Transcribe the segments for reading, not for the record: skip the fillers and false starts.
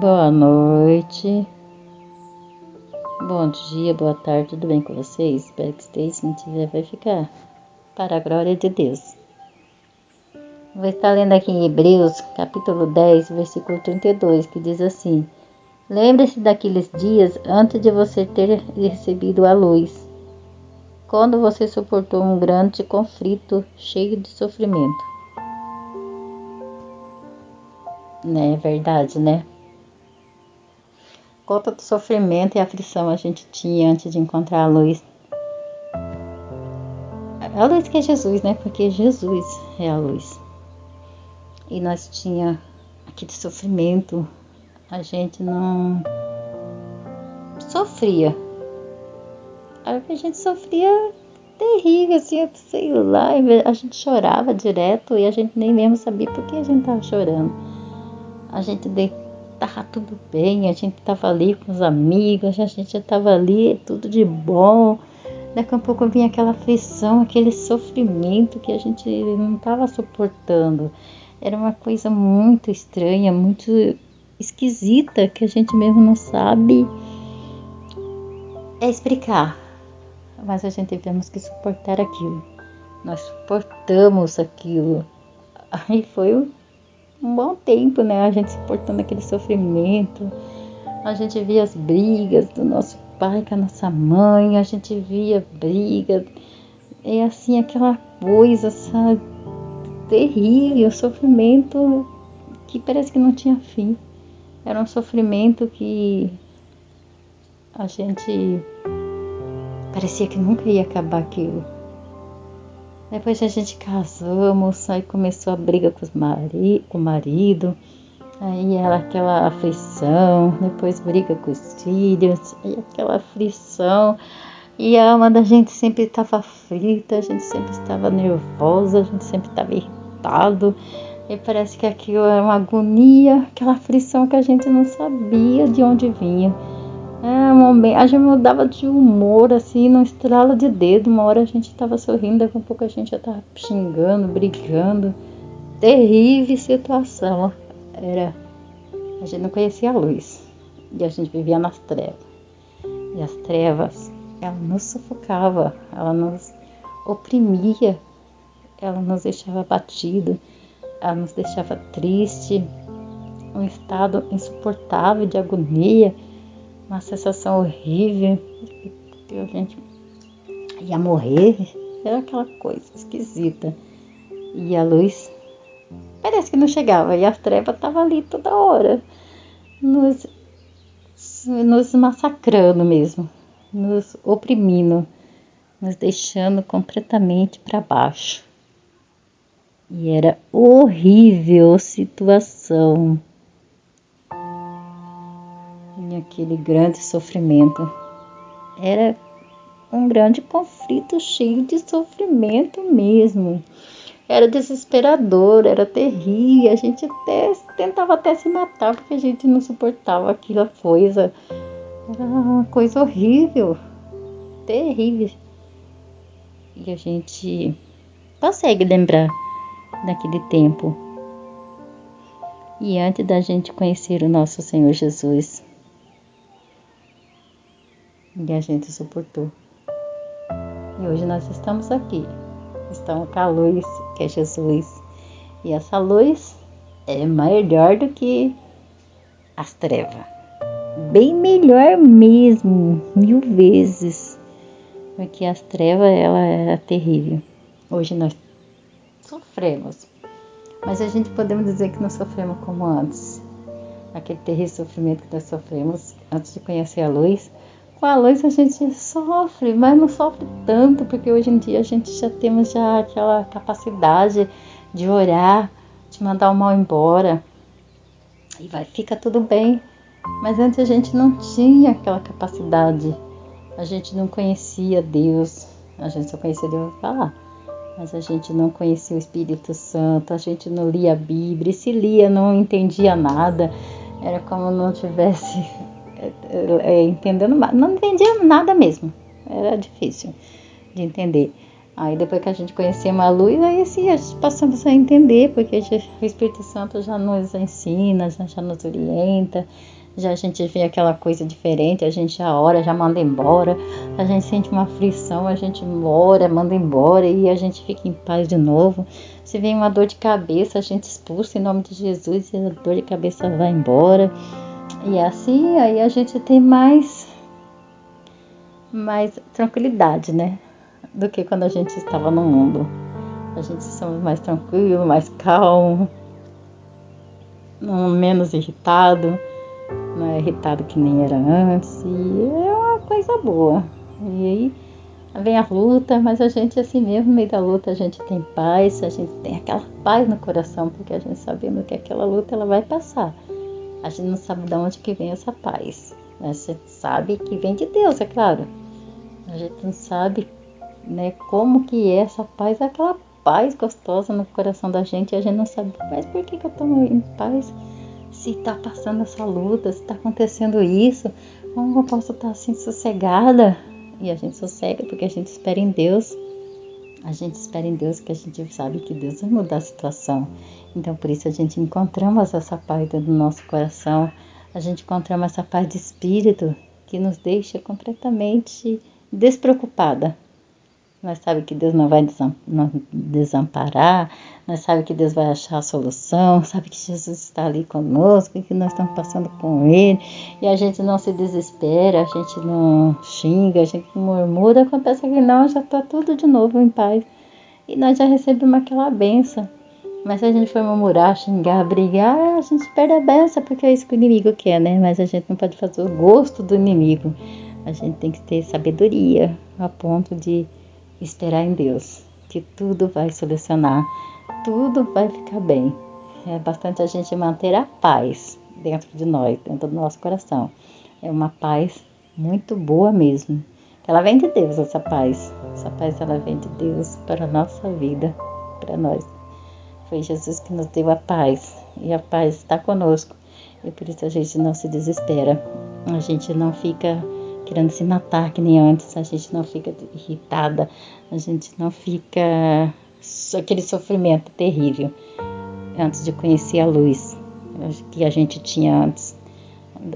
Boa noite, bom dia, boa tarde, tudo bem com vocês? Espero que esteja, se não tiver vai ficar, para a glória de Deus. Vou estar lendo aqui em Hebreus, capítulo 10, versículo 32, que diz assim: Lembre-se daqueles dias antes de você ter recebido a luz, quando você suportou um grande conflito cheio de sofrimento. Não é verdade, né? Quanto do sofrimento e aflição a gente tinha antes de encontrar a luz. A luz que é Jesus, né? Porque Jesus é a luz. E nós tinha aquele sofrimento. A gente não sofria. A gente sofria terrível, assim, sei lá. A gente chorava direto e a gente nem mesmo sabia por que a gente tava chorando. A gente tava tudo bem, a gente tava ali com os amigos, a gente tava ali, tudo de bom. Daqui a pouco vinha aquela aflição, aquele sofrimento que a gente não tava suportando. Era uma coisa muito estranha, muito esquisita, que a gente mesmo não sabe explicar. Mas a gente temos que suportar aquilo. Nós suportamos aquilo. Aí foi um bom tempo, né? A gente suportando aquele sofrimento. A gente via as brigas do nosso pai com a nossa mãe. A gente via briga. E assim, aquela coisa, sabe? Terrível. Sofrimento que parece que não tinha fim. Era um sofrimento que a gente parecia que nunca ia acabar aquilo. Depois a gente casamos, aí começou a briga com o marido, aí era aquela aflição, depois briga com os filhos, aí aquela aflição, e a alma da gente sempre estava aflita, a gente sempre estava nervosa, a gente sempre estava irritado, e parece que aquilo era uma agonia, aquela aflição que a gente não sabia de onde vinha. A gente mudava de humor, assim, num estralo de dedo. Uma hora a gente estava sorrindo, daqui a pouco a gente já estava xingando, brigando. Terrível situação. A gente não conhecia a luz. E a gente vivia nas trevas. E as trevas, ela nos sufocava, ela nos oprimia, ela nos deixava abatido, ela nos deixava triste. Um estado insuportável de agonia. Uma sensação horrível, que a gente ia morrer, era aquela coisa esquisita. E a luz parece que não chegava, e a treva estava ali toda hora, nos massacrando mesmo, nos oprimindo, nos deixando completamente para baixo. E era horrível a situação. Aquele grande sofrimento. Era um grande conflito cheio de sofrimento mesmo. Era desesperador, era terrível. A gente tentava até se matar porque a gente não suportava aquela coisa. Era uma coisa horrível, terrível. E a gente consegue lembrar daquele tempo. E antes da gente conhecer o nosso Senhor Jesus, e a gente suportou. E hoje nós estamos aqui. Estamos com a luz, que é Jesus. E essa luz é melhor do que as trevas. Bem melhor mesmo, 1000 vezes. Porque as trevas, ela era terrível. Hoje nós sofremos. Mas a gente podemos dizer que não sofremos como antes. Aquele terrível sofrimento que nós sofremos antes de conhecer a luz. Com a luz a gente sofre, mas não sofre tanto, porque hoje em dia a gente já temos aquela capacidade de orar, de mandar o mal embora, e fica tudo bem. Mas antes a gente não tinha aquela capacidade, a gente não conhecia Deus, a gente só conhecia Deus falar, mas a gente não conhecia o Espírito Santo, a gente não lia a Bíblia, e se lia não entendia nada, era como não tivesse entendendo, não entendia nada mesmo, era difícil de entender. Aí depois que a gente conhecemos a luz, aí sim a gente passamos a entender, porque o Espírito Santo já nos ensina, já nos orienta, já a gente vê aquela coisa diferente, a gente já ora, já manda embora, a gente sente uma aflição, a gente ora, manda embora e a gente fica em paz de novo. Se vem uma dor de cabeça, a gente expulsa em nome de Jesus e a dor de cabeça vai embora. E assim, aí a gente tem mais tranquilidade, né? Do que quando a gente estava no mundo. A gente somos mais tranquilo, mais calmo, menos irritado, não é irritado que nem era antes, e é uma coisa boa. E aí vem a luta, mas a gente assim mesmo, no meio da luta a gente tem paz, a gente tem aquela paz no coração, porque a gente sabendo que aquela luta ela vai passar. A gente não sabe de onde que vem essa paz. A gente sabe que vem de Deus, é claro. A gente não sabe, né, como que é essa paz, aquela paz gostosa no coração da gente, e a gente não sabe, mas por que eu estou em paz se está passando essa luta, se está acontecendo isso, como eu posso estar assim sossegada? E a gente sossega porque a gente espera em Deus, a gente espera em Deus, que a gente sabe que Deus vai mudar a situação. Então por isso a gente encontramos essa paz dentro do nosso coração, a gente encontramos essa paz de espírito que nos deixa completamente despreocupada. Nós sabemos que Deus não vai desamparar, nós sabemos que Deus vai achar a solução, sabe que Jesus está ali conosco, que nós estamos passando com Ele, e a gente não se desespera, a gente não xinga, a gente não murmura, acontece que não, já está tudo de novo em paz, e nós já recebemos aquela benção. Mas se a gente for murmurar, xingar, brigar, a gente perde a benção, porque é isso que o inimigo quer, né? Mas a gente não pode fazer o gosto do inimigo, a gente tem que ter sabedoria, a ponto de esperar em Deus, que tudo vai solucionar, tudo vai ficar bem. É bastante a gente manter a paz dentro de nós, dentro do nosso coração. É uma paz muito boa mesmo. Ela vem de Deus, essa paz. Essa paz ela vem de Deus para a nossa vida, para nós. Foi Jesus que nos deu a paz, e a paz está conosco. E por isso a gente não se desespera. A gente não fica querendo se matar que nem antes, a gente não fica irritada, a gente não fica aquele sofrimento terrível antes de conhecer a luz que a gente tinha antes,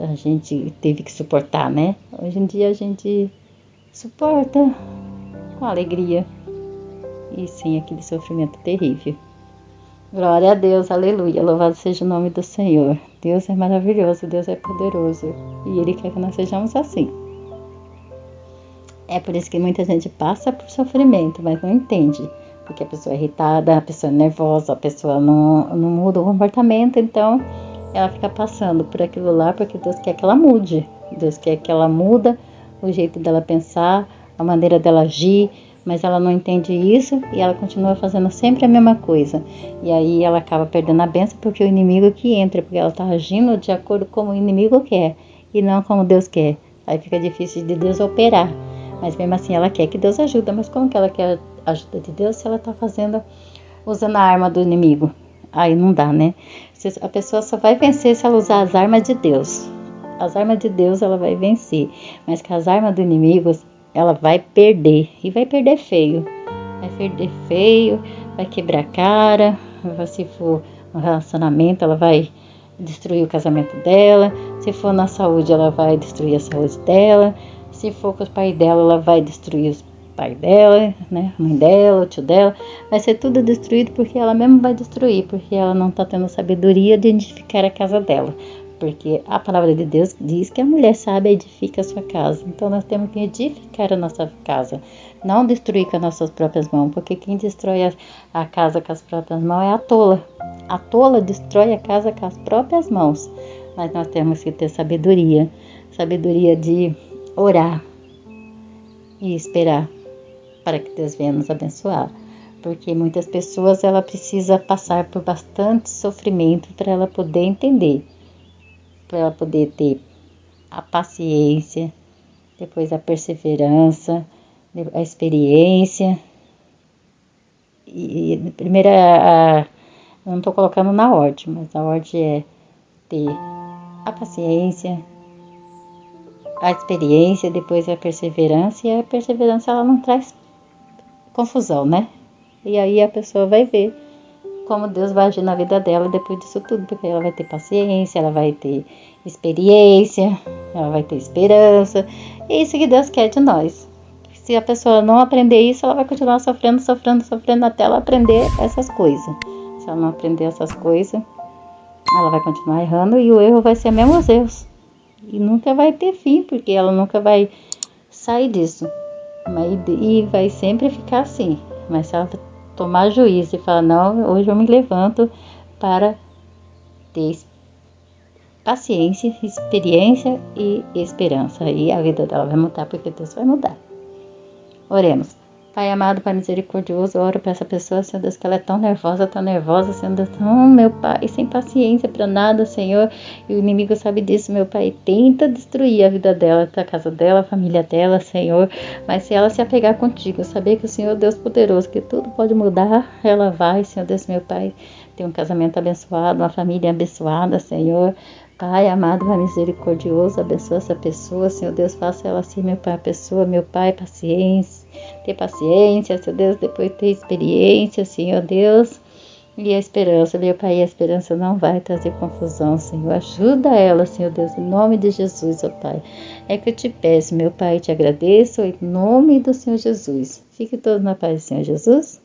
a gente teve que suportar, né? Hoje em dia a gente suporta com alegria e sem aquele sofrimento terrível. Glória a Deus, aleluia, louvado seja o nome do Senhor. Deus é maravilhoso, Deus é poderoso e Ele quer que nós sejamos assim. É por isso que muita gente passa por sofrimento, mas não entende. Porque a pessoa é irritada, a pessoa é nervosa, a pessoa não muda o comportamento. Então, ela fica passando por aquilo lá, porque Deus quer que ela mude. Deus quer que ela muda o jeito dela pensar, a maneira dela agir. Mas ela não entende isso e ela continua fazendo sempre a mesma coisa. E aí ela acaba perdendo a bênção porque o inimigo que entra, porque ela está agindo de acordo com o inimigo quer e não como Deus quer. Aí fica difícil de Deus operar. Mas mesmo assim ela quer que Deus ajude. Mas como que ela quer a ajuda de Deus se ela está usando a arma do inimigo? Aí não dá, né? A pessoa só vai vencer se ela usar as armas de Deus. As armas de Deus ela vai vencer. Mas que as armas do inimigo ela vai perder. E vai perder feio. Vai perder feio, vai quebrar a cara. Se for um relacionamento, ela vai destruir o casamento dela. Se for na saúde, ela vai destruir a saúde dela. Se for com os pais dela, ela vai destruir os pais dela, né? A mãe dela, o tio dela. Vai ser tudo destruído porque ela mesma vai destruir. Porque ela não está tendo sabedoria de edificar a casa dela. Porque a palavra de Deus diz que a mulher sábia edifica a sua casa. Então nós temos que edificar a nossa casa. Não destruir com as nossas próprias mãos. Porque quem destrói a casa com as próprias mãos é a tola. A tola destrói a casa com as próprias mãos. Mas nós temos que ter sabedoria. Sabedoria de orar e esperar para que Deus venha nos abençoar, porque muitas pessoas ela precisa passar por bastante sofrimento para ela poder entender, para ela poder ter a paciência, depois a perseverança, a experiência e primeiro eu não estou colocando na ordem, mas a ordem é ter a paciência, a experiência, depois a perseverança, e a perseverança ela não traz confusão, né? E aí a pessoa vai ver como Deus vai agir na vida dela depois disso tudo, porque ela vai ter paciência, ela vai ter experiência, ela vai ter esperança. É isso que Deus quer de nós. Se a pessoa não aprender isso, ela vai continuar sofrendo até ela aprender essas coisas. Se ela não aprender essas coisas, ela vai continuar errando e o erro vai ser mesmo os erros. E nunca vai ter fim, porque ela nunca vai sair disso. E vai sempre ficar assim. Mas se ela tomar juízo e falar, não, hoje eu me levanto para ter paciência, experiência e esperança. Aí a vida dela vai mudar, porque Deus vai mudar. Oremos. Pai amado, Pai misericordioso, eu oro para essa pessoa, Senhor Deus, que ela é tão nervosa, Senhor Deus, meu Pai, sem paciência para nada, Senhor, e o inimigo sabe disso, meu Pai, tenta destruir a vida dela, a casa dela, a família dela, Senhor, mas se ela se apegar contigo, saber que o Senhor Deus poderoso, que tudo pode mudar, ela vai, Senhor Deus, meu Pai, ter um casamento abençoado, uma família abençoada, Senhor. Pai amado, Pai misericordioso, abençoa essa pessoa, Senhor Deus, faça ela assim, meu Pai, a pessoa, meu Pai, ter paciência, Senhor Deus, depois ter experiência, Senhor Deus, e a esperança, meu Pai, a esperança não vai trazer confusão, Senhor, ajuda ela, Senhor Deus, em nome de Jesus, ó Pai, é que eu te peço, meu Pai, te agradeço, em nome do Senhor Jesus, fique todos na paz do Senhor Jesus.